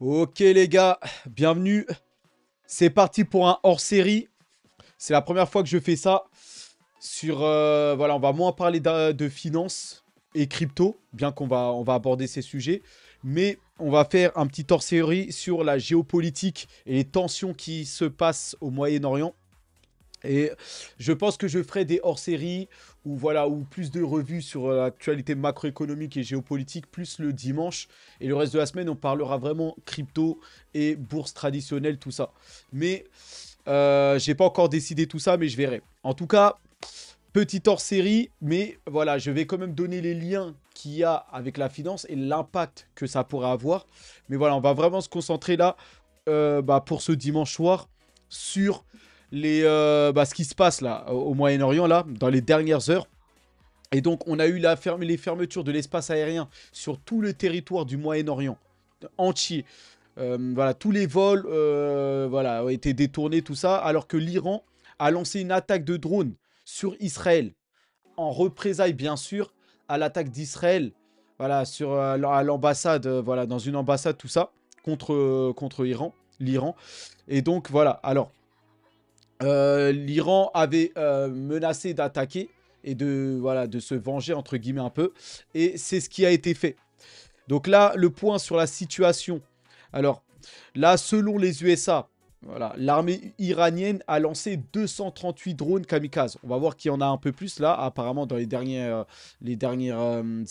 Ok les gars, bienvenue. C'est parti pour un hors-série. C'est la première fois que je fais ça. Voilà, on va moins parler de finance et crypto, bien qu'on va aborder ces sujets. Mais on va faire un petit hors-série sur la géopolitique et les tensions qui se passent au Moyen-Orient. Et je pense que je ferai des hors-séries ou voilà, ou plus de revues sur l'actualité macroéconomique et géopolitique, plus le dimanche. Et le reste de la semaine, on parlera vraiment crypto et bourse traditionnelle, tout ça. Mais j'ai pas encore décidé tout ça, mais je verrai. En tout cas, petite hors-série, mais voilà, je vais quand même donner les liens qu'il y a avec la finance et l'impact que ça pourrait avoir. Mais voilà, on va vraiment se concentrer là, pour ce dimanche soir, sur ce qui se passe là, au Moyen-Orient, là, dans les dernières heures. Et donc, on a eu les fermetures de l'espace aérien sur tout le territoire du Moyen-Orient entier. Voilà, tous les vols voilà, ont été détournés, tout ça, alors que l'Iran a lancé une attaque de drone sur Israël, en représailles, bien sûr, à l'attaque d'Israël, voilà, à l'ambassade, voilà, dans une ambassade, tout ça, contre l'Iran. Et donc, voilà, alors, l'Iran avait menacé d'attaquer et voilà, de se venger, entre guillemets, un peu. Et c'est ce qui a été fait. Donc là, le point sur la situation. Alors, là, selon les USA, voilà, l'armée iranienne a lancé 238 drones kamikazes. On va voir qu'il y en a un peu plus là, apparemment, dans les dernières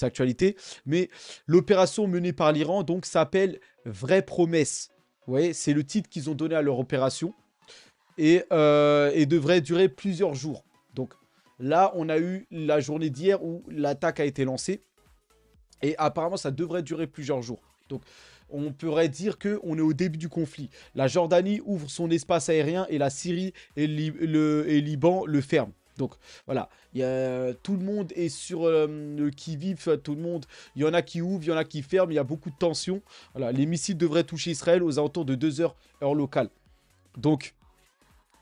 actualités. Mais l'opération menée par l'Iran, donc, s'appelle Vraie Promesse. Vous voyez, c'est le titre qu'ils ont donné à leur opération et devrait durer plusieurs jours. Donc là, on a eu la journée d'hier où l'attaque a été lancée et apparemment, ça devrait durer plusieurs jours. Donc on pourrait dire qu'on est au début du conflit. La Jordanie ouvre son espace aérien et la Syrie et Liban le ferment. Donc voilà, tout le monde est sur le qui-vive, tout le monde, il y en a qui ouvrent, il y en a qui ferment, il y a beaucoup de tensions. Voilà, les missiles devraient toucher Israël aux alentours de 2 heures, heure locale. Donc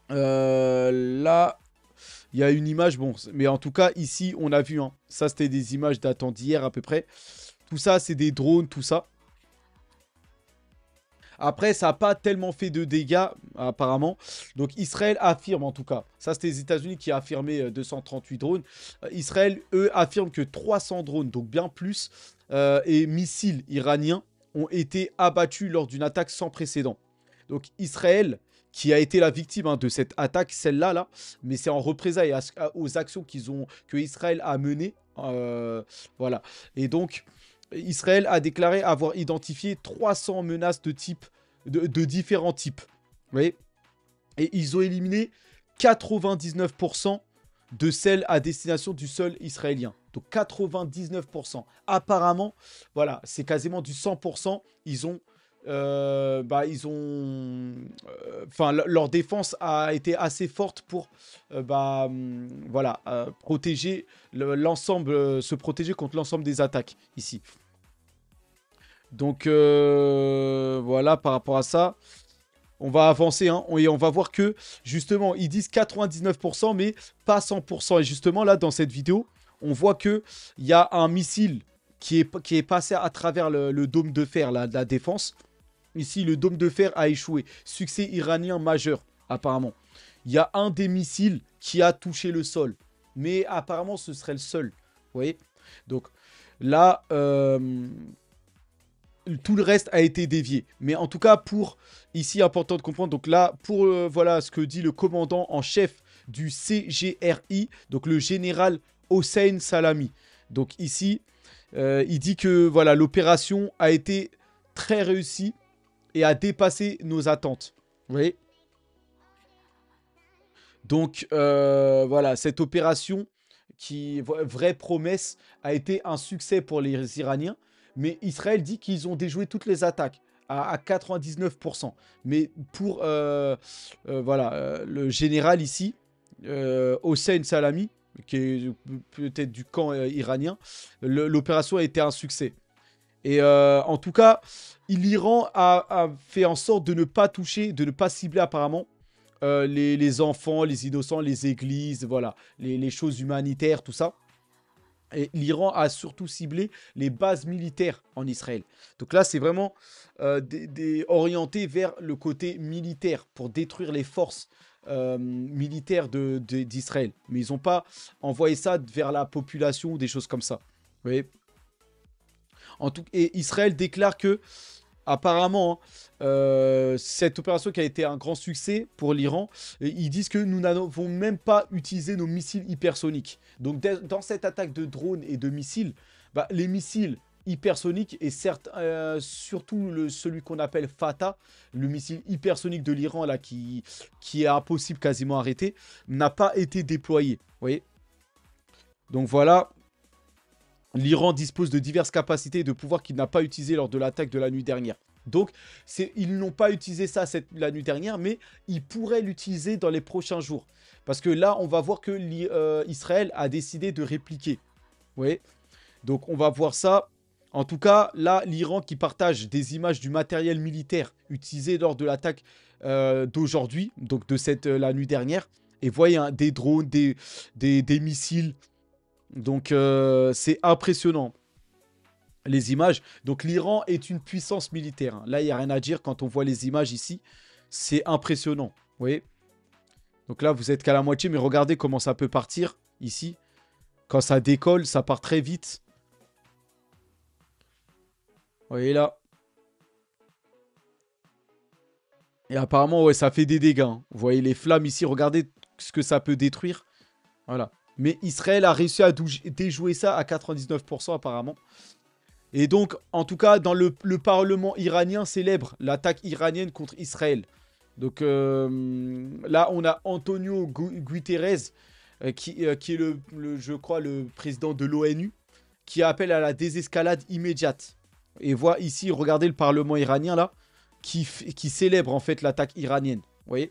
là, il y a une image, bon, mais en tout cas, ici, on a vu, hein, ça c'était des images datant d'hier à peu près. Tout ça, c'est des drones, tout ça. Après, ça n'a pas tellement fait de dégâts, apparemment. Donc, Israël affirme, en tout cas. Ça, c'était les États-Unis qui a affirmé 238 drones. Israël, eux, affirme que 300 drones, donc bien plus, et missiles iraniens ont été abattus lors d'une attaque sans précédent. Donc, Israël, qui a été la victime de cette attaque, celle-là, là, mais c'est en représailles aux actions que Israël a menées. Voilà. Et donc, Israël a déclaré avoir identifié 300 menaces de différents types. Vous voyez. Et ils ont éliminé 99% de celles à destination du sol israélien. Donc 99%. Apparemment, voilà, c'est quasiment du 100%. Leur défense a été assez forte pour, protéger se protéger contre l'ensemble des attaques ici. Donc voilà, par rapport à ça, on va avancer, hein, et on va voir que justement, ils disent 99%, mais pas 100%. Et justement, là, dans cette vidéo, on voit que il y a un missile qui est passé à travers le dôme de fer, la défense. Ici, le dôme de fer a échoué. Succès iranien majeur, apparemment. Il y a un des missiles qui a touché le sol. Mais apparemment, ce serait le seul. Vous voyez. Donc là, tout le reste a été dévié. Mais en tout cas, ici, important de comprendre, donc là, pour voilà ce que dit le commandant en chef du CGRI, donc le général Hossein Salami. Donc ici, il dit que voilà, l'opération a été très réussie et a dépassé nos attentes. Vous voyez. Donc voilà, cette opération vraie promesse, a été un succès pour les Iraniens. Mais Israël dit qu'ils ont déjoué toutes les attaques à 99%. Mais pour le général ici, Hossein Salami, qui est peut-être du camp iranien, l'opération a été un succès. Et en tout cas, l'Iran a fait en sorte de ne pas toucher, de ne pas cibler apparemment les enfants, les innocents, les églises, voilà, les choses humanitaires, tout ça. Et l'Iran a surtout ciblé les bases militaires en Israël. Donc là, c'est vraiment orienté vers le côté militaire pour détruire les forces militaires d'Israël. Mais ils n'ont pas envoyé ça vers la population ou des choses comme ça. Vous voyez? Et Israël déclare que, apparemment, cette opération qui a été un grand succès pour l'Iran, ils disent que nous n'avons même pas utilisé nos missiles hypersoniques. Donc dans cette attaque de drones et de missiles, bah, les missiles hypersoniques et certes, surtout celui qu'on appelle Fatah, le missile hypersonique de l'Iran là qui est impossible quasiment à arrêter, n'a pas été déployé. Vous voyez? Donc voilà. L'Iran dispose de diverses capacités et de pouvoirs qu'il n'a pas utilisés lors de l'attaque de la nuit dernière. Donc, ils n'ont pas utilisé ça la nuit dernière, mais ils pourraient l'utiliser dans les prochains jours. Parce que là, on va voir que Israël a décidé de répliquer. Vous voyez? Donc, on va voir ça. En tout cas, là, l'Iran qui partage des images du matériel militaire utilisé lors de l'attaque d'aujourd'hui, donc de la nuit dernière. Et voyez, hein, des drones, des missiles. Donc, c'est impressionnant, les images. Donc, l'Iran est une puissance militaire, hein. Là, il n'y a rien à dire quand on voit les images ici. C'est impressionnant, vous voyez. Donc là, vous êtes qu'à la moitié, mais regardez comment ça peut partir, ici. Quand ça décolle, ça part très vite. Vous voyez là. Et apparemment, ouais, ça fait des dégâts, hein. Vous voyez les flammes ici, regardez ce que ça peut détruire. Voilà. Mais Israël a réussi à déjouer ça à 99% apparemment. Et donc, en tout cas, dans le Parlement iranien célèbre l'attaque iranienne contre Israël. Donc là, on a Antonio Guterres, qui est je crois, le président de l'ONU, qui appelle à la désescalade immédiate. Et voit ici, regardez le Parlement iranien là, qui célèbre en fait l'attaque iranienne. Vous voyez?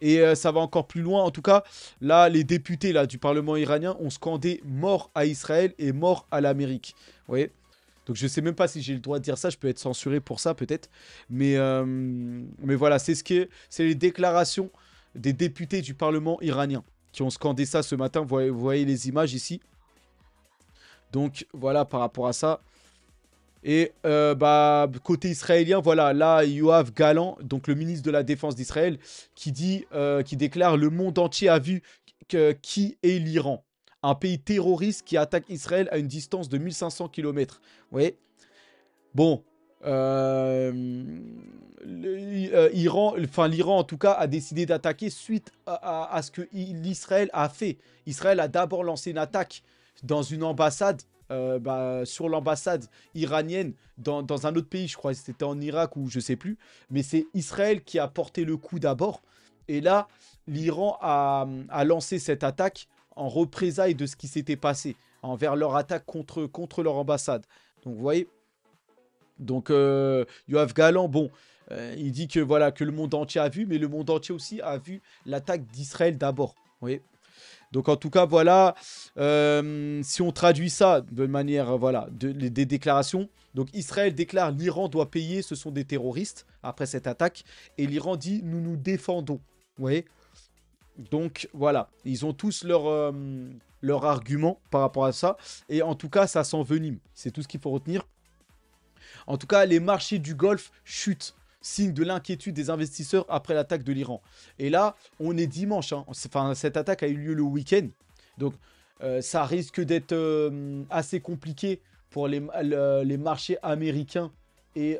Et ça va encore plus loin. En tout cas, là, les députés là, du Parlement iranien ont scandé mort à Israël et mort à l'Amérique. Vous voyez? Donc je sais même pas si j'ai le droit de dire ça. Je peux être censuré pour ça peut-être. Mais voilà, c'est les déclarations des députés du Parlement iranien qui ont scandé ça ce matin. Vous voyez les images ici. Donc voilà par rapport à ça. Et bah, côté israélien, voilà, là, Yoav Gallant, donc le ministre de la Défense d'Israël, qui déclare: le monde entier a vu qui est l'Iran. Un pays terroriste qui attaque Israël à une distance de 1500 km. Vous voyez? Bon, l'Iran en tout cas a décidé d'attaquer suite à ce que l'Israël a fait. Israël a d'abord lancé une attaque dans une ambassade, sur l'ambassade iranienne dans un autre pays, je crois que c'était en Irak ou je sais plus. Mais c'est Israël qui a porté le coup d'abord. Et là, l'Iran a lancé cette attaque en représailles de ce qui s'était passé envers leur attaque contre leur ambassade. Donc vous voyez. Donc Yoav Gallant, bon, il dit que voilà, que le monde entier a vu, mais le monde entier aussi a vu l'attaque d'Israël d'abord. Vous voyez. Donc en tout cas, voilà, si on traduit ça de manière, voilà, des déclarations. Donc Israël déclare: l'Iran doit payer, ce sont des terroristes, après cette attaque. Et l'Iran dit: nous nous défendons. Vous voyez. Donc voilà, ils ont tous leur argument par rapport à ça. Et en tout cas, ça s'envenime. C'est tout ce qu'il faut retenir. En tout cas, les marchés du Golfe chutent, signe de l'inquiétude des investisseurs après l'attaque de l'Iran. Et là, on est dimanche, hein. Enfin, cette attaque a eu lieu le week-end. Donc, ça risque d'être assez compliqué pour les marchés américains et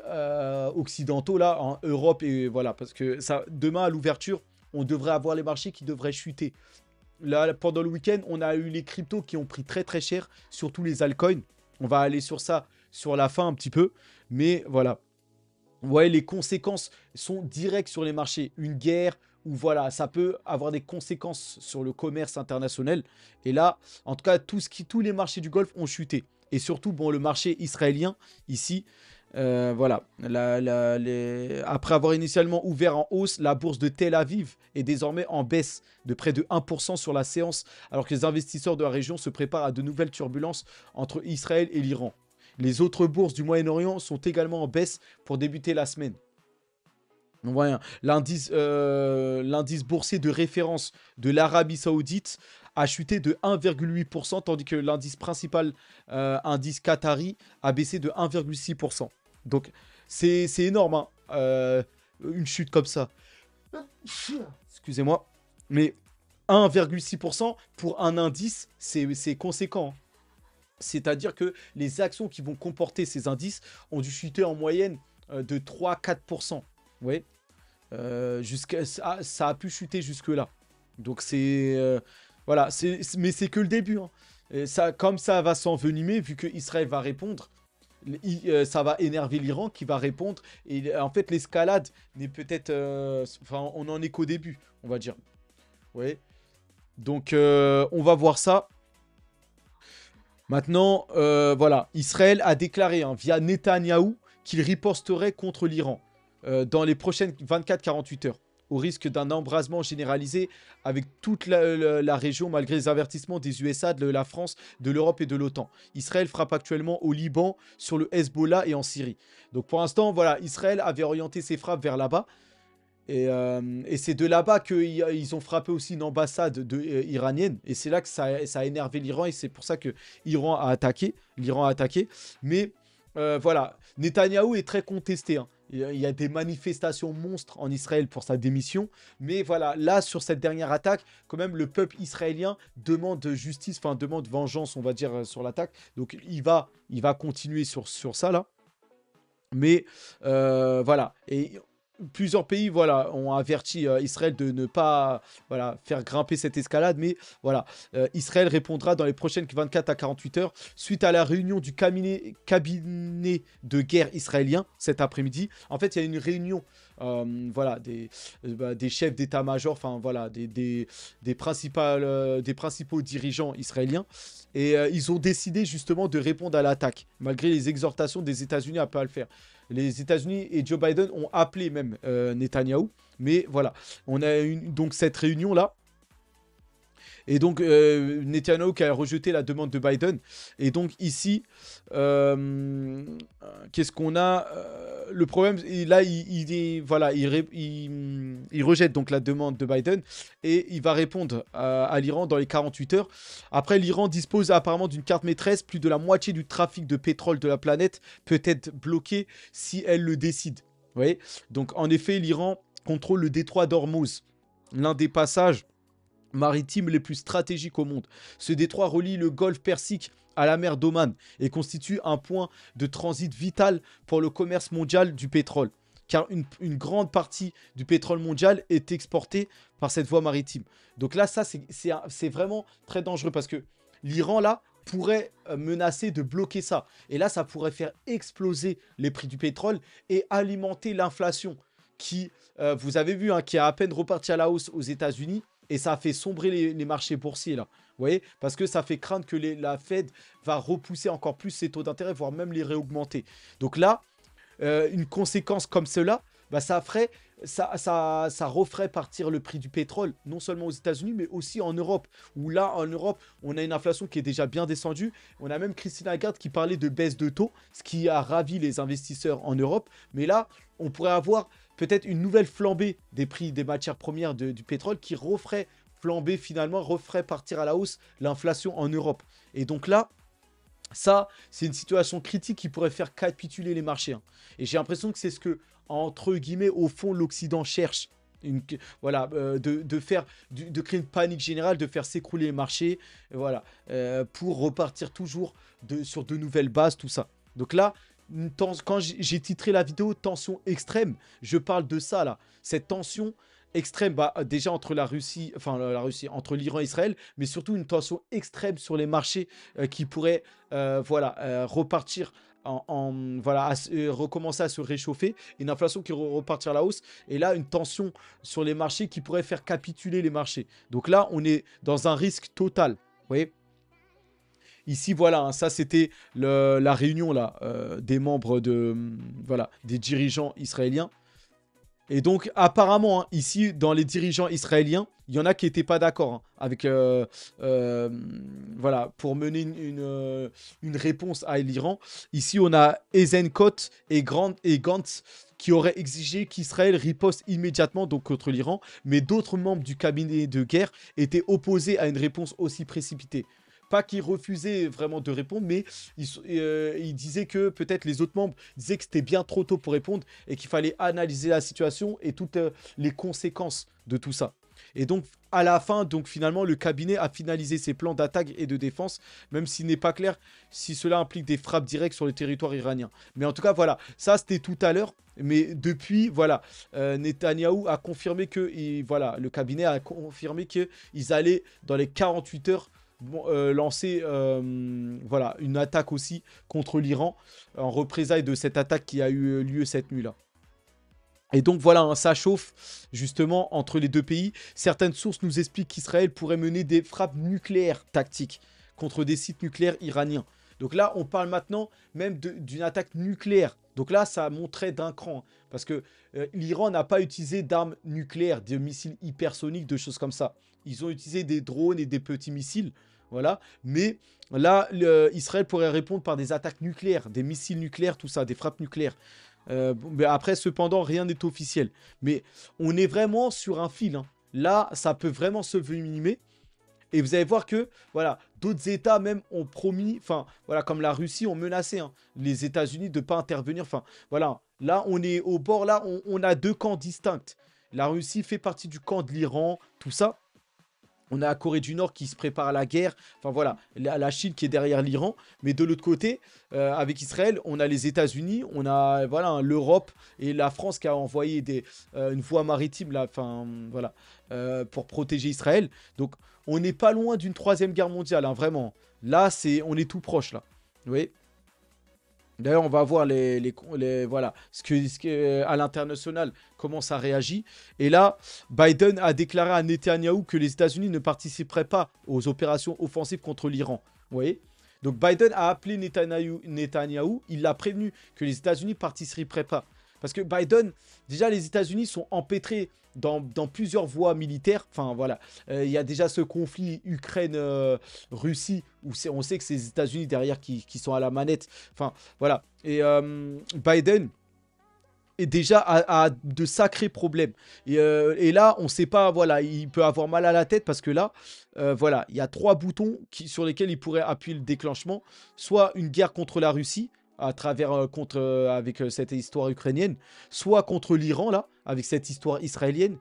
occidentaux, là, en Europe. Et voilà, parce que ça, demain, à l'ouverture, on devrait avoir les marchés qui devraient chuter. Là, pendant le week-end, on a eu les cryptos qui ont pris très très cher, surtout les altcoins. On va aller sur ça sur la fin un petit peu. Mais voilà. Vous voyez, les conséquences sont directes sur les marchés. Une guerre, ou voilà, ça peut avoir des conséquences sur le commerce international. Et là, en tout cas, tous les marchés du Golfe ont chuté. Et surtout, bon, le marché israélien, ici, voilà. Après avoir initialement ouvert en hausse, la bourse de Tel Aviv est désormais en baisse de près de 1% sur la séance, alors que les investisseurs de la région se préparent à de nouvelles turbulences entre Israël et l'Iran. Les autres bourses du Moyen-Orient sont également en baisse pour débuter la semaine. On voit l'indice boursier de référence de l'Arabie Saoudite a chuté de 1,8%, tandis que l'indice principal, indice qatari, a baissé de 1,6%. Donc, c'est énorme, hein, une chute comme ça. Excusez-moi. Mais 1,6% pour un indice, c'est conséquent, hein. C'est-à-dire que les actions qui vont comporter ces indices ont dû chuter en moyenne de 3-4%. Vous voyez, ça a pu chuter jusque-là. Donc voilà, mais c'est que le début, hein. Et ça, comme ça va s'envenimer, vu que Israël va répondre, ça va énerver l'Iran qui va répondre. Et en fait, l'escalade n'est peut-être... Enfin, on en est qu'au début, on va dire. Vous voyez. Donc, on va voir ça. Maintenant, voilà, Israël a déclaré, hein, via Netanyahou, qu'il riposterait contre l'Iran dans les prochaines 24-48 heures, au risque d'un embrasement généralisé avec toute la région, malgré les avertissements des USA, de la France, de l'Europe et de l'OTAN. Israël frappe actuellement au Liban, sur le Hezbollah et en Syrie. Donc pour l'instant, voilà, Israël avait orienté ses frappes vers là-bas. Et c'est de là-bas qu'ils ont frappé aussi une ambassade iranienne. Et c'est là que ça a énervé l'Iran. Et c'est pour ça que l'Iran a attaqué. Mais voilà, Netanyahou est très contesté, hein. Il y a des manifestations monstres en Israël pour sa démission. Mais voilà, là, sur cette dernière attaque, quand même, le peuple israélien demande justice, enfin, demande vengeance, on va dire, sur l'attaque. Donc, il va continuer sur ça, là. Mais voilà. Et plusieurs pays, voilà, ont averti Israël de ne pas, voilà, faire grimper cette escalade. Mais voilà, Israël répondra dans les prochaines 24 à 48 heures suite à la réunion du cabinet de guerre israélien cet après-midi. En fait, il y a une réunion, voilà, des chefs d'état-major, enfin voilà, des principaux dirigeants israéliens. Et ils ont décidé justement de répondre à l'attaque, malgré les exhortations des États-Unis à ne pas le faire. Les États-Unis et Joe Biden ont appelé même Netanyahou. Mais voilà, on a donc cette réunion-là. Et donc, Netanyahou qui a rejeté la demande de Biden. Et donc, ici, qu'est-ce qu'on a le problème, là, il rejette donc la demande de Biden. Et il va répondre à l'Iran dans les 48 heures. Après, l'Iran dispose apparemment d'une carte maîtresse. Plus de la moitié du trafic de pétrole de la planète peut être bloqué si elle le décide. Vous voyez ? Donc, en effet, l'Iran contrôle le détroit d'Ormuz, l'un des passages maritimes les plus stratégiques au monde. Ce détroit relie le golfe Persique à la mer d'Oman et constitue un point de transit vital pour le commerce mondial du pétrole, car une grande partie du pétrole mondial est exportée par cette voie maritime. Donc là, ça, c'est vraiment très dangereux parce que l'Iran, là, pourrait menacer de bloquer ça. Et là, ça pourrait faire exploser les prix du pétrole et alimenter l'inflation qui, vous avez vu, hein, qui a à peine reparti à la hausse aux États-Unis. Et ça a fait sombrer les marchés boursiers, là. Vous voyez ? Parce que ça fait craindre que la Fed va repousser encore plus ses taux d'intérêt, voire même les réaugmenter. Donc là, une conséquence comme cela, bah, ça referait partir le prix du pétrole, non seulement aux États-Unis, mais aussi en Europe. Où là, en Europe, on a une inflation qui est déjà bien descendue. On a même Christine Lagarde qui parlait de baisse de taux, ce qui a ravi les investisseurs en Europe. Mais là, on pourrait avoir peut-être une nouvelle flambée des prix des matières premières du pétrole qui referait flamber finalement, referait partir à la hausse l'inflation en Europe. Et donc là, ça, c'est une situation critique qui pourrait faire capituler les marchés, hein. Et j'ai l'impression que c'est ce que, entre guillemets, au fond, l'Occident cherche. Voilà, de créer une panique générale, de faire s'écrouler les marchés, voilà, pour repartir toujours sur de nouvelles bases, tout ça. Donc là, quand j'ai titré la vidéo tension extrême, je parle de ça là, cette tension extrême, bah, déjà entre la Russie, entre l'Iran et Israël, mais surtout une tension extrême sur les marchés qui pourrait repartir recommencer à se réchauffer, une inflation qui repartir à la hausse, et là une tension sur les marchés qui pourrait faire capituler les marchés. Donc là, on est dans un risque total, vous voyez. Ici, voilà, hein, ça c'était la réunion là, des membres des dirigeants israéliens. Et donc, apparemment, hein, ici, dans les dirigeants israéliens, il y en a qui n'étaient pas d'accord hein, avec, euh, voilà, pour mener une réponse à l'Iran. Ici, on a Eisenkot et Gantz qui auraient exigé qu'Israël riposte immédiatement donc contre l'Iran, mais d'autres membres du cabinet de guerre étaient opposés à une réponse aussi précipitée. Pas qu'ils refusaient vraiment de répondre, mais ils disaient que peut-être les autres membres disaient que c'était bien trop tôt pour répondre et qu'il fallait analyser la situation et toutes les conséquences de tout ça. Et donc, à la fin, donc finalement, le cabinet a finalisé ses plans d'attaque et de défense, même s'il n'est pas clair si cela implique des frappes directes sur le territoire iranien. Mais en tout cas, voilà, ça c'était tout à l'heure. Mais depuis, voilà, Netanyahou a confirmé que, voilà, le cabinet a confirmé qu'ils allaient, dans les 48 heures, lancer voilà, une attaque aussi contre l'Iran en représailles de cette attaque qui a eu lieu cette nuit-là. Et donc voilà, hein, ça chauffe justement entre les deux pays. Certaines sources nous expliquent qu'Israël pourrait mener des frappes nucléaires tactiques contre des sites nucléaires iraniens. Donc là, on parle maintenant même d'une attaque nucléaire. Donc là, ça monterait d'un cran. Hein, parce que l'Iran n'a pas utilisé d'armes nucléaires, de missiles hypersoniques, de choses comme ça. Ils ont utilisé des drones et des petits missiles. Voilà. Mais là, Israël pourrait répondre par des attaques nucléaires, des missiles nucléaires, tout ça, des frappes nucléaires. Mais après, cependant, rien n'est officiel. Mais on est vraiment sur un fil. Hein. Là, ça peut vraiment se venimer. Et vous allez voir que, voilà, d'autres États même ont promis, enfin, voilà, comme la Russie, ont menacé hein, les États-Unis de ne pas intervenir. Enfin, voilà, là, on est au bord, là, on a deux camps distincts. La Russie fait partie du camp de l'Iran, tout ça. On a la Corée du Nord qui se prépare à la guerre. Enfin voilà, la Chine qui est derrière l'Iran. Mais de l'autre côté, avec Israël, on a les États-Unis, on a voilà, hein, l'Europe et la France qui a envoyé une voie maritime là, voilà, pour protéger Israël. Donc on n'est pas loin d'une troisième guerre mondiale, hein, vraiment. Là, on est tout proche là. Vous voyez ? D'ailleurs, on va voir voilà, ce que à l'international, comment ça réagit. Et là, Biden a déclaré à Netanyahou que les États-Unis ne participeraient pas aux opérations offensives contre l'Iran. Vous voyez ? Donc Biden a appelé Netanyahou, il l'a prévenu que les États-Unis ne participeraient pas. Parce que Biden, déjà les États-Unis sont empêtrés dans plusieurs voies militaires. Enfin voilà, il y a déjà ce conflit Ukraine-Russie où on sait que c'est les États-Unis derrière qui sont à la manette. Enfin voilà, et Biden est déjà à de sacrés problèmes. Et là, on ne sait pas, voilà, il peut avoir mal à la tête parce que là, voilà, il y a 3 boutons sur lesquels il pourrait appuyer le déclenchement. Soit une guerre contre la Russie, à travers avec cette histoire ukrainienne, soit contre l'Iran, là, avec cette histoire israélienne,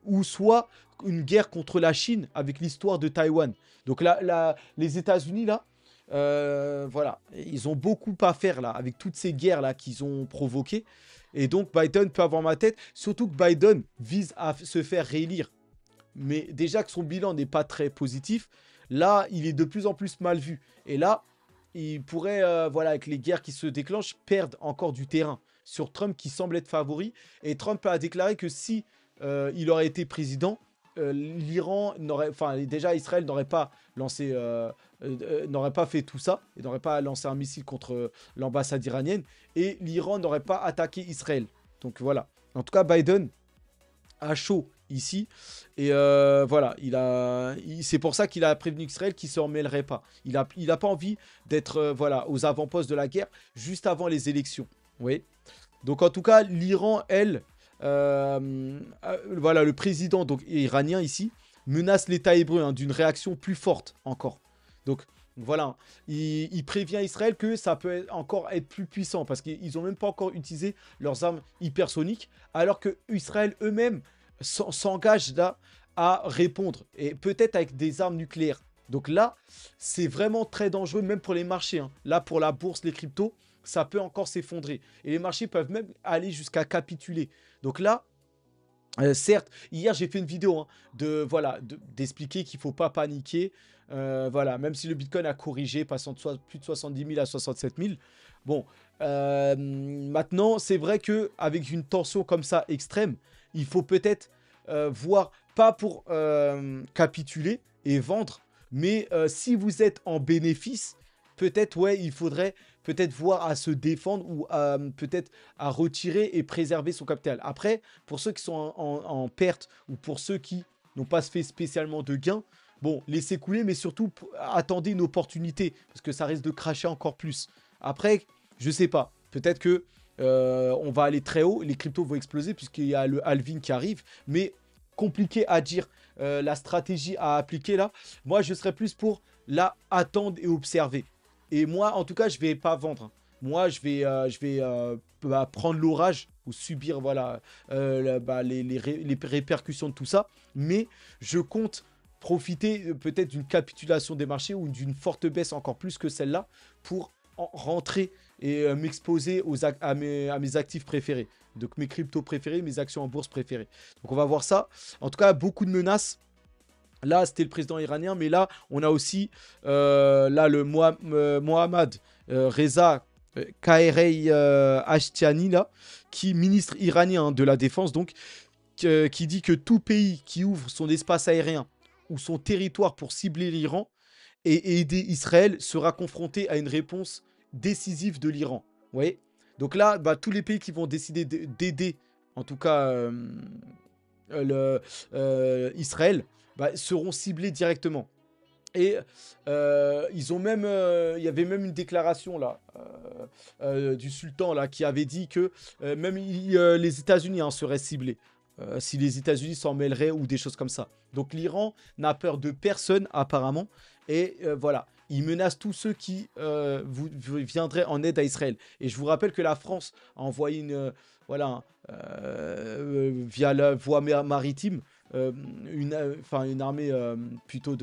ou soit une guerre contre la Chine avec l'histoire de Taïwan. Donc là, les États-Unis, là, voilà, ils ont beaucoup à faire, là, avec toutes ces guerres-là qu'ils ont provoquées. Et donc, Biden peut avoir ma tête, surtout que Biden vise à se faire réélire. Mais déjà que son bilan n'est pas très positif, là, il est de plus en plus mal vu. Et là, il pourrait, voilà, avec les guerres qui se déclenchent, perdre encore du terrain sur Trump qui semble être favori. Et Trump a déclaré que si il aurait été président, l'Iran n'aurait, enfin déjà Israël n'aurait pas lancé, n'aurait pas fait tout ça, et n'aurait pas lancé un missile contre l'ambassade iranienne, et l'Iran n'aurait pas attaqué Israël. Donc voilà. En tout cas, Biden a chaud ici. Et voilà, c'est pour ça qu'il a prévenu Israël qu'il ne s'en mêlerait pas. Il a pas envie d'être voilà, aux avant-postes de la guerre juste avant les élections. Oui. Donc en tout cas, l'Iran, elle, voilà, le président donc, iranien ici, menace l'État hébreu hein, d'une réaction plus forte encore. Donc voilà, il prévient Israël que ça peut encore être plus puissant parce qu'ils n'ont même pas encore utilisé leurs armes hypersoniques, alors que Israël eux-mêmes s'engage là à répondre, et peut-être avec des armes nucléaires. Donc là, c'est vraiment très dangereux, même pour les marchés. Hein. Là, pour la bourse, les cryptos, ça peut encore s'effondrer. Et les marchés peuvent même aller jusqu'à capituler. Donc là, certes, hier, j'ai fait une vidéo hein, d'expliquer qu'il ne faut pas paniquer. Voilà, même si le Bitcoin a corrigé, passant de plus de 70 000 à 67 000. Bon, maintenant, c'est vrai qu'avec une tension comme ça extrême, il faut peut-être voir, pas pour capituler et vendre, mais si vous êtes en bénéfice, peut-être, ouais, il faudrait peut-être voir à se défendre ou peut-être à retirer et préserver son capital. Après, pour ceux qui sont en perte ou pour ceux qui n'ont pas fait spécialement de gains. Bon, laissez couler, mais surtout, attendez une opportunité, parce que ça risque de cracher encore plus. Après, je sais pas, peut-être que on va aller très haut, les cryptos vont exploser, puisqu'il y a le halving qui arrive, mais compliqué à dire la stratégie à appliquer là. Moi, je serais plus pour là, attendre et observer. Et moi, en tout cas, je vais pas vendre. Moi, je vais prendre l'orage ou subir voilà, les répercussions de tout ça. Mais je compte profiter peut-être d'une capitulation des marchés ou d'une forte baisse encore plus que celle-là pour rentrer et m'exposer à mes actifs préférés. Donc mes cryptos préférés, mes actions en bourse préférées. Donc on va voir ça. En tout cas, beaucoup de menaces. Là, c'était le président iranien, mais là, on a aussi là, le Mohammad Reza Kaherei Ashtiani, là, qui ministre iranien de la Défense, donc, qui dit que tout pays qui ouvre son espace aérien ou son territoire pour cibler l'Iran et aider Israël sera confronté à une réponse décisive de l'Iran. Vous voyez? Donc là, bah, tous les pays qui vont décider d'aider, en tout cas, Israël, bah, seront ciblés directement. Et ils ont même, il y avait même une déclaration là du sultan là qui avait dit que même les États-Unis seraient ciblés si les États-Unis s'en mêleraient ou des choses comme ça. Donc l'Iran n'a peur de personne apparemment et voilà. Il menace tous ceux qui viendraient en aide à Israël. Et je vous rappelle que la France a envoyé voilà, via la voie maritime une armée plutôt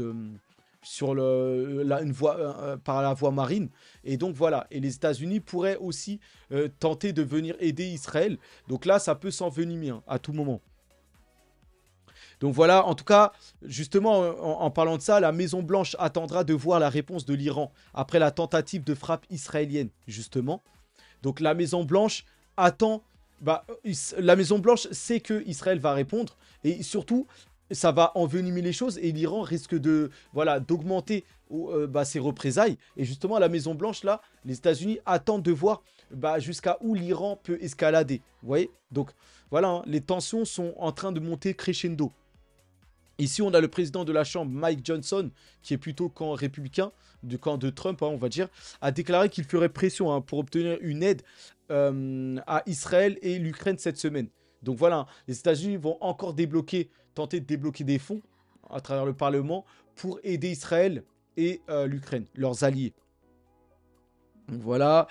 sur une voie, par la voie marine. Et donc voilà, et les États-Unis pourraient aussi tenter de venir aider Israël. Donc là, ça peut s'envenimer à tout moment. Donc voilà, en tout cas, justement, en parlant de ça, la Maison-Blanche attendra de voir la réponse de l'Iran après la tentative de frappe israélienne, justement. Donc la Maison-Blanche attend... Bah, la Maison-Blanche sait que Israël va répondre et surtout, ça va envenimer les choses et l'Iran risque de voilà d'augmenter ses représailles. Et justement, à la Maison-Blanche, là, les États-Unis attendent de voir jusqu'à où l'Iran peut escalader. Vous voyez? Donc voilà, hein, les tensions sont en train de monter crescendo. Ici, on a le président de la Chambre, Mike Johnson, qui est plutôt camp républicain, du camp de Trump, on va dire, a déclaré qu'il ferait pression pour obtenir une aide à Israël et l'Ukraine cette semaine. Donc voilà, les États-Unis vont encore tenter de débloquer des fonds à travers le Parlement pour aider Israël et l'Ukraine, leurs alliés. Donc voilà.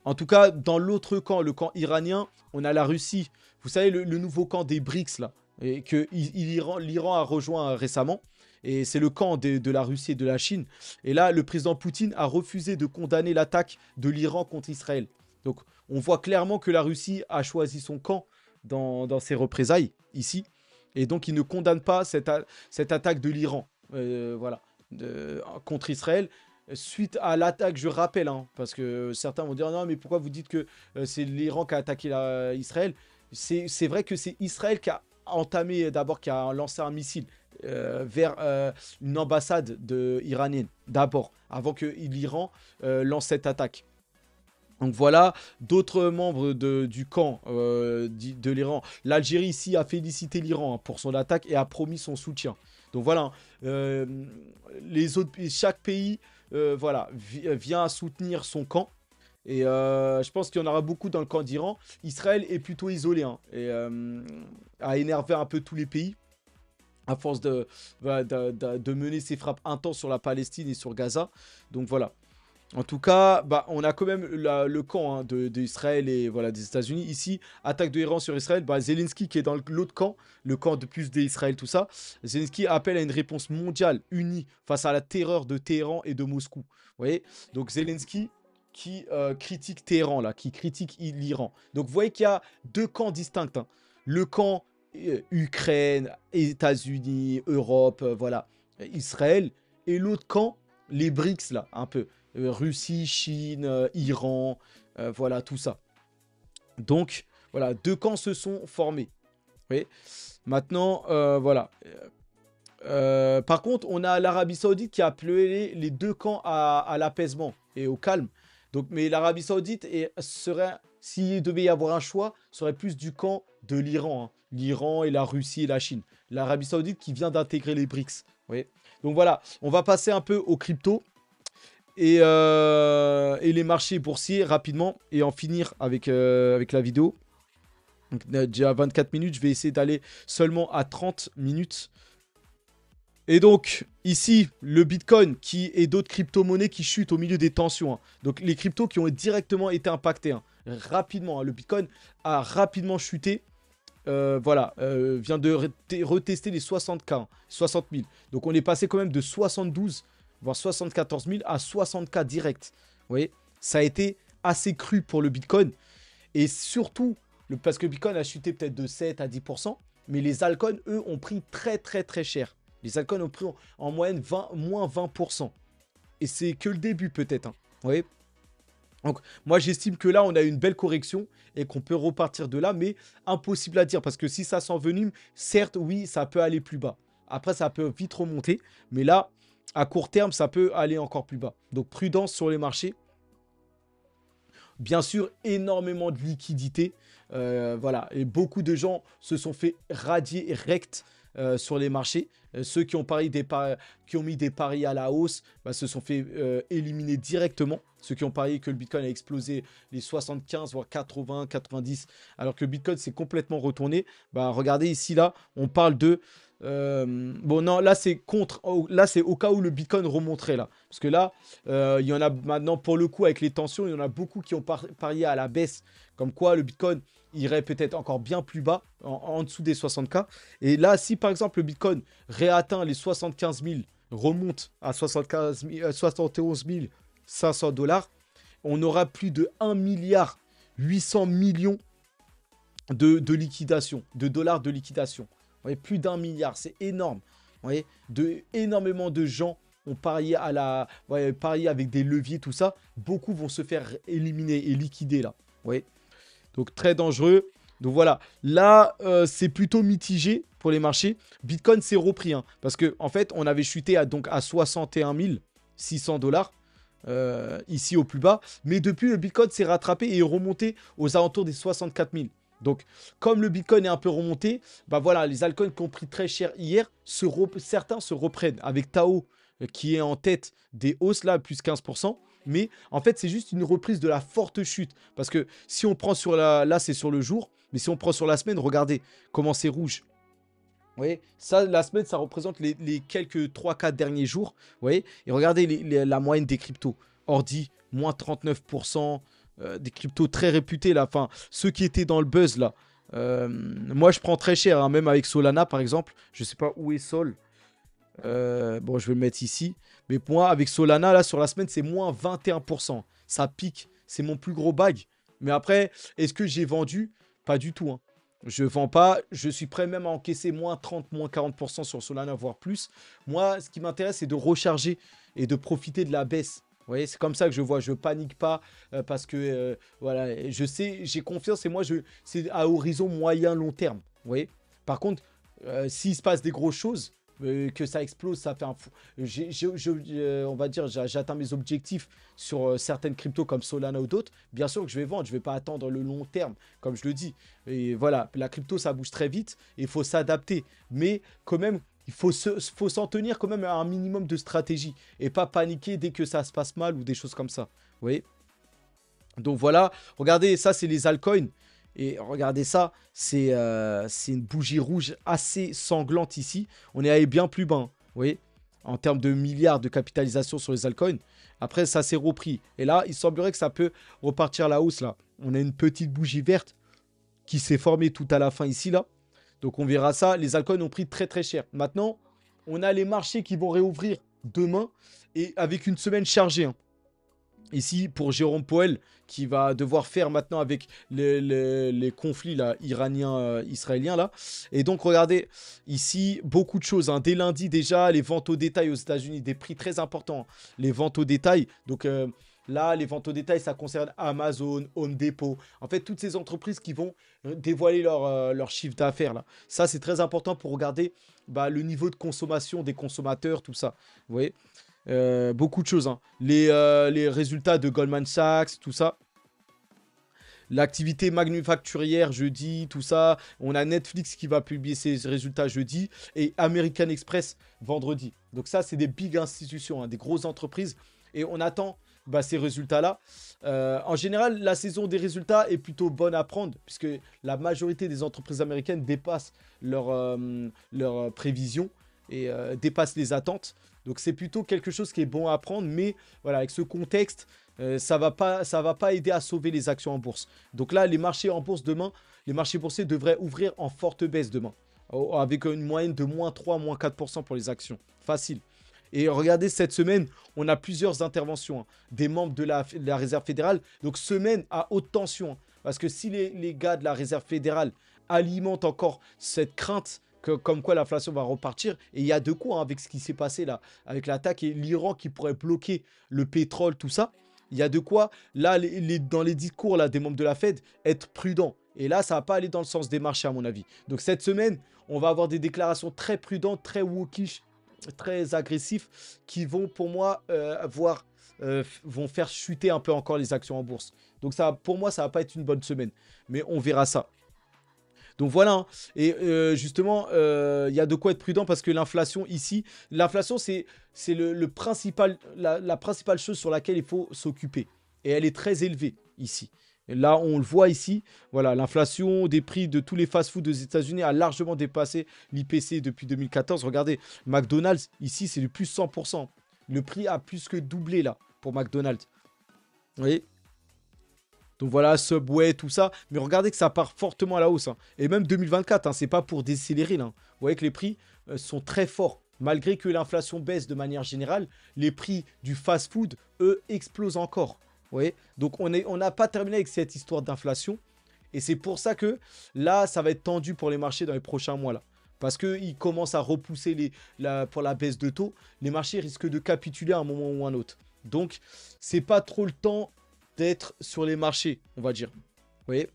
En tout cas, dans l'autre camp, le camp iranien, on a la Russie. Vous savez, le nouveau camp des BRICS, là, et que l'Iran a rejoint récemment. Et c'est le camp de la Russie et de la Chine. Et là, le président Poutine a refusé de condamner l'attaque de l'Iran contre Israël. Donc, on voit clairement que la Russie a choisi son camp dans ses représailles, ici. Et donc, il ne condamne pas cette attaque de l'Iran voilà, contre Israël. Suite à l'attaque, je rappelle, hein, parce que certains vont dire « Non, mais pourquoi vous dites que c'est l'Iran qui a attaqué Israël ?» C'est vrai que c'est Israël qui a entamé, d'abord, qui a lancé un missile vers une ambassade iranienne, d'abord, avant que l'Iran lance cette attaque. Donc voilà, d'autres membres du camp de l'Iran. L'Algérie ici a félicité l'Iran pour son attaque et a promis son soutien. Donc voilà, chaque pays voilà, vient soutenir son camp. Et je pense qu'il y en aura beaucoup dans le camp d'Iran. Israël est plutôt isolé hein, et a énervé un peu tous les pays à force de mener ses frappes intenses sur la Palestine et sur Gaza. Donc voilà. En tout cas, on a quand même le camp hein, d'Israël et voilà, des États-Unis. Ici, attaque de l'Iran sur Israël. Zelensky qui est dans l'autre camp, le camp de plus d'Israël, tout ça. Zelensky appelle à une réponse mondiale unie face à la terreur de Téhéran et de Moscou. Vous voyez? Donc Zelensky qui critique Téhéran, là, qui critique l'Iran. Donc vous voyez qu'il y a deux camps distincts. Hein. Le camp Ukraine, États-Unis, Europe, voilà, Israël. Et l'autre camp, les BRICS, là, un peu. Russie, Chine, Iran, voilà, tout ça. Donc, voilà, deux camps se sont formés. Oui. Maintenant, voilà. Par contre, on a l'Arabie Saoudite qui a appelé les deux camps à l'apaisement et au calme. Donc, mais l'Arabie Saoudite serait s'il devait y avoir un choix, ce serait plus du camp de l'Iran, hein. L'Iran et la Russie et la Chine. L'Arabie Saoudite qui vient d'intégrer les BRICS. Vous voyez. Donc voilà, on va passer un peu aux cryptos et les marchés boursiers rapidement et en finir avec la vidéo. Donc, déjà 24 minutes, je vais essayer d'aller seulement à 30 minutes. Et donc, ici, le Bitcoin et d'autres crypto-monnaies qui chutent au milieu des tensions, hein. Donc, les cryptos qui ont directement été impactés, hein, rapidement, hein. Le Bitcoin a rapidement chuté. Voilà, vient de retester les 60K, hein, 60 000. Donc, on est passé quand même de 72, voire 74 000 à 60K direct. Vous voyez, ça a été assez cru pour le Bitcoin. Et surtout, parce que le Bitcoin a chuté peut-être de 7 à 10%, mais les altcoins, eux, ont pris très, très, très cher. Les altcoins ont pris en moyenne moins 20%. Et c'est que le début peut-être, hein. Vous voyez. Donc moi j'estime que là on a une belle correction et qu'on peut repartir de là. Mais impossible à dire parce que si ça s'envenime, certes oui ça peut aller plus bas. Après ça peut vite remonter. Mais là à court terme ça peut aller encore plus bas. Donc prudence sur les marchés. Bien sûr, énormément de liquidités. Voilà. Et beaucoup de gens se sont fait radier rect sur les marchés. Ceux qui ont, qui ont mis des paris à la hausse bah, se sont fait éliminer directement. Ceux qui ont parié que le Bitcoin a explosé les 75, voire 80, 90, alors que le Bitcoin s'est complètement retourné. Bah, regardez ici, là, on parle de... bon, non, là, c'est contre... Là, c'est au cas où le Bitcoin remonterait, là. Parce que là, il y en a maintenant, pour le coup, avec les tensions, il y en a beaucoup qui ont parié à la baisse. Comme quoi, le Bitcoin irait peut-être encore bien plus bas, en dessous des 60K. Et là, si par exemple le Bitcoin réatteint les 75 000, remonte à 71 500 $, on aura plus de 1 milliard 800 millions de liquidation, de dollars de liquidation. Vous voyez, plus d'1 milliard, c'est énorme. Vous voyez, énormément de gens ont parié parié avec des leviers, tout ça. Beaucoup vont se faire éliminer et liquider là. Vous voyez. Donc très dangereux. Donc voilà, là c'est plutôt mitigé pour les marchés. Bitcoin s'est repris, hein, parce que en fait on avait chuté à 61 600 $, ici au plus bas. Mais depuis le Bitcoin s'est rattrapé et est remonté aux alentours des 64 000. Donc comme le Bitcoin est un peu remonté, bah voilà, les altcoins qui ont pris très cher hier, certains se reprennent avec Tao qui est en tête des hausses là, plus 15%. Mais en fait, c'est juste une reprise de la forte chute. Parce que si on prend sur la... Là, c'est sur le jour. Mais si on prend sur la semaine, regardez comment c'est rouge. Vous voyez, ça, la semaine, ça représente les quelques 3-4 derniers jours. Vous voyez, et regardez la moyenne des cryptos. Ordi, moins 39%. Des cryptos très réputés, là. Enfin, ceux qui étaient dans le buzz, là. Moi, je prends très cher, hein, même avec Solana, par exemple. Je ne sais pas où est Sol. Bon, je vais le mettre ici. Mais pour moi, avec Solana, là, sur la semaine, c'est moins 21%. Ça pique. C'est mon plus gros bag. Mais après, est-ce que j'ai vendu? Pas du tout, hein. Je ne vends pas. Je suis prêt même à encaisser moins 30, moins 40% sur Solana, voire plus. Moi, ce qui m'intéresse, c'est de recharger et de profiter de la baisse. Vous voyez, c'est comme ça que je vois. Je panique pas parce que, voilà, je sais, j'ai confiance et moi, c'est à horizon moyen, long terme. Vous voyez. Par contre, s'il se passe des grosses choses, que ça explose, ça fait un fou. On va dire, j'atteins mes objectifs sur certaines cryptos comme Solana ou d'autres. Bien sûr que je vais vendre, je ne vais pas attendre le long terme, comme je le dis. Et voilà, la crypto, ça bouge très vite et il faut s'adapter. Mais quand même, il faut s'en tenir quand même à un minimum de stratégie et pas paniquer dès que ça se passe mal ou des choses comme ça. Vous voyez? Donc voilà, regardez, ça, c'est les altcoins. Et regardez ça, c'est une bougie rouge assez sanglante ici. On est allé bien plus bas, hein, vous voyez, en termes de milliards de capitalisation sur les altcoins. Après, ça s'est repris. Et là, il semblerait que ça peut repartir à la hausse, là. On a une petite bougie verte qui s'est formée tout à la fin ici, là. Donc, on verra ça. Les altcoins ont pris très, très cher. Maintenant, on a les marchés qui vont réouvrir demain et avec une semaine chargée, hein. Ici, pour Jérôme Powell, qui va devoir faire maintenant avec les conflits là, iraniens, israéliens. Là. Et donc, regardez, ici, beaucoup de choses, hein. Dès lundi, déjà, les ventes au détail aux États-Unis, des prix très importants. Les ventes au détail. Donc, là, les ventes au détail, ça concerne Amazon, Home Depot. En fait, toutes ces entreprises qui vont dévoiler leur chiffre d'affaires. Là. Ça, c'est très important pour regarder le niveau de consommation des consommateurs, tout ça. Vous voyez ? Beaucoup de choses, hein. Les résultats de Goldman Sachs, tout ça. l'activité manufacturière jeudi, tout ça. On a Netflix qui va publier ses résultats jeudi et American Express vendredi. Donc ça, c'est des big institutions, hein, des grosses entreprises. Et on attend ces résultats-là. En général, la saison des résultats est plutôt bonne à prendre, puisque la majorité des entreprises américaines dépassent leurs prévisions et dépassent les attentes. Donc c'est plutôt quelque chose qui est bon à prendre, mais voilà, avec ce contexte, ça va pas aider à sauver les actions en bourse. Donc là, les marchés en bourse demain, les marchés boursiers devraient ouvrir en forte baisse demain, avec une moyenne de -3, -4% pour les actions. Facile. Et regardez, cette semaine, on a plusieurs interventions, hein, des membres de la Réserve fédérale. Donc, semaine à haute tension. Hein, parce que si les gars de la Réserve fédérale alimentent encore cette crainte comme quoi l'inflation va repartir, et il y a de quoi, hein, avec ce qui s'est passé là, avec l'attaque et l'Iran qui pourrait bloquer le pétrole, tout ça, il y a de quoi, là, dans les discours là, des membres de la Fed, être prudent. Et là, ça ne va pas aller dans le sens des marchés, à mon avis. Donc, cette semaine, on va avoir des déclarations très prudentes, très wookish, très agressifs, qui vont, pour moi, vont faire chuter un peu encore les actions en bourse. Donc, ça, pour moi, ça va pas être une bonne semaine. Mais on verra ça. Donc voilà, hein. Et justement, il y a de quoi être prudent parce que l'inflation ici, l'inflation c'est la principale chose sur laquelle il faut s'occuper. Et elle est très élevée ici. Et là, on le voit ici, voilà, l'inflation des prix de tous les fast-foods aux États-Unis a largement dépassé l'IPC depuis 2014. Regardez, McDonald's, ici, c'est du plus 100%. Le prix a plus que doublé là pour McDonald's. Vous voyez ? Donc voilà, Subway, tout ça. Mais regardez que ça part fortement à la hausse. Hein. Et même 2024, hein, c'est pas pour décélérer. Là, hein. Vous voyez que les prix sont très forts. Malgré que l'inflation baisse de manière générale, les prix du fast-food, eux, explosent encore. Vous voyez ? Donc on n'a pas terminé avec cette histoire d'inflation. Et c'est pour ça que là, ça va être tendu pour les marchés dans les prochains mois. Là. Parce qu'ils commencent à repousser pour la baisse de taux. Les marchés risquent de capituler à un moment ou un autre. Donc, c'est pas trop le temps d'être sur les marchés, on va dire. Vous voyez ?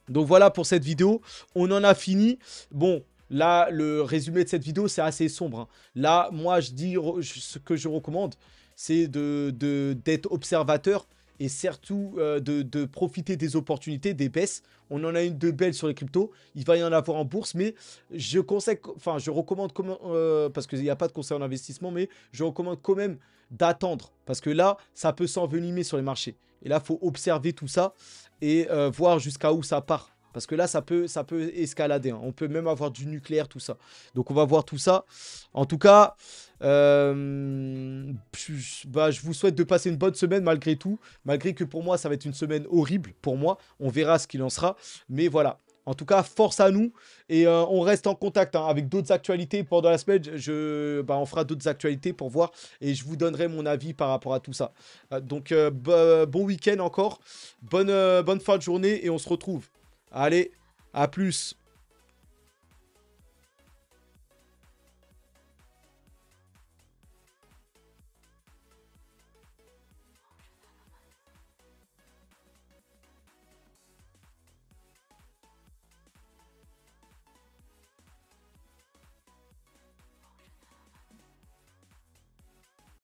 Donc voilà pour cette vidéo. On en a fini. Bon, là, le résumé de cette vidéo, c'est assez sombre. Hein. Là, moi, je dis ce que je recommande, c'est d'être observateur et surtout de profiter des opportunités, des baisses. On en a une de belles sur les cryptos. Il va y en avoir en bourse, mais je recommande, parce qu'il n'y a pas de conseil en investissement, mais je recommande quand même d'attendre. Parce que là, ça peut s'envenimer sur les marchés. Et là, il faut observer tout ça et voir jusqu'à où ça part. Parce que là, ça peut escalader. Hein. On peut même avoir du nucléaire, tout ça. Donc, on va voir tout ça. En tout cas, je vous souhaite de passer une bonne semaine malgré tout. Malgré que pour moi, ça va être une semaine horrible pour moi. On verra ce qu'il en sera. Mais voilà. En tout cas, force à nous. Et on reste en contact hein, avec d'autres actualités pendant la semaine. On fera d'autres actualités pour voir. Et je vous donnerai mon avis par rapport à tout ça. Donc, bon week-end encore. Bonne fin de journée. Et on se retrouve. Allez, à plus.